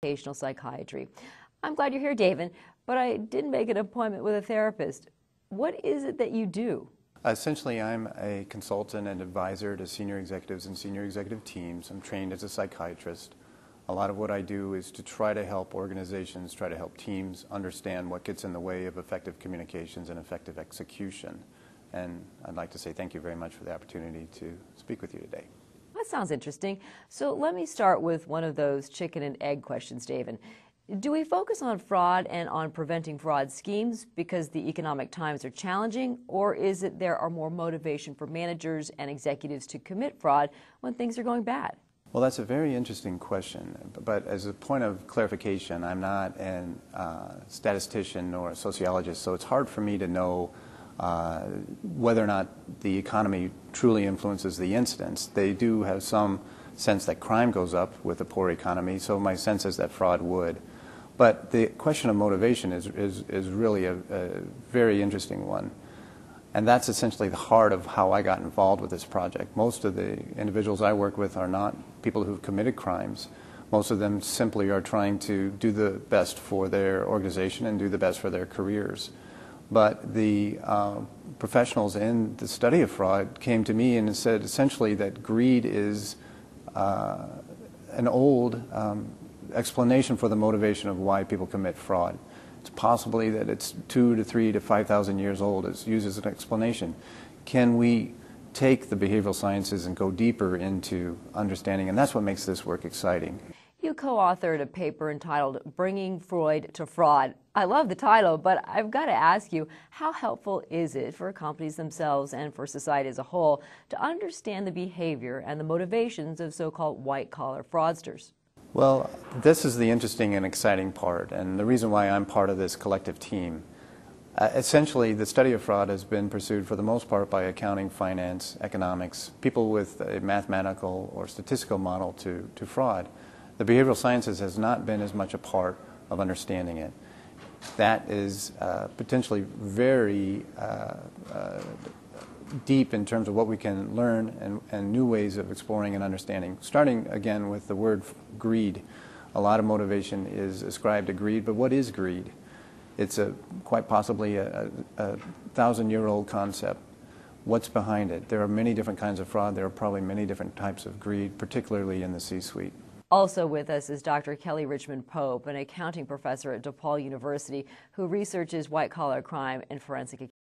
Occupational psychiatry. I'm glad you're here, Daven, but I didn't make an appointment with a therapist. What is it that you do? Essentially, I'm a consultant and advisor to senior executives and senior executive teams. I'm trained as a psychiatrist. A lot of what I do is to try to help organizations, try to help teams understand what gets in the way of effective communications and effective execution. And I'd like to say thank you very much for the opportunity to speak with you today. That sounds interesting. So let me start with one of those chicken and egg questions, Daven. Do we focus on fraud and on preventing fraud schemes because the economic times are challenging, or is it there are more motivation for managers and executives to commit fraud when things are going bad? Well, that's a very interesting question, but as a point of clarification, I'm not a statistician or a sociologist, so it's hard for me to know whether or not the economy truly influences the incidents. They do have some sense that crime goes up with a poor economy, so my sense is that fraud would. But the question of motivation is really a very interesting one. And that's essentially the heart of how I got involved with this project. Most of the individuals I work with are not people who've committed crimes. Most of them simply are trying to do the best for their organization and do the best for their careers. But the professionals in the study of fraud came to me and said essentially that greed is an old explanation for the motivation of why people commit fraud. It's possibly that it's 2,000 to 3,000 to 5,000 years old. It's used as an explanation. Can we take the behavioral sciences and go deeper into understanding? And that's what makes this work exciting. You co-authored a paper entitled Bringing Freud to Fraud. I love the title, but I've got to ask you, how helpful is it for companies themselves and for society as a whole to understand the behavior and the motivations of so-called white-collar fraudsters? Well, this is the interesting and exciting part, and the reason why I'm part of this collective team. Essentially, the study of fraud has been pursued for the most part by accounting, finance, economics, people with a mathematical or statistical model to fraud. The behavioral sciences has not been as much a part of understanding it. That is potentially very deep in terms of what we can learn and new ways of exploring and understanding. Starting again with the word greed. A lot of motivation is ascribed to greed, but what is greed? It's quite possibly a 1,000-year-old concept. What's behind it? There are many different kinds of fraud. There are probably many different types of greed, particularly in the C-suite. Also with us is Dr. Kelly Richmond Pope, an accounting professor at DePaul University who researches white-collar crime and forensic accounting.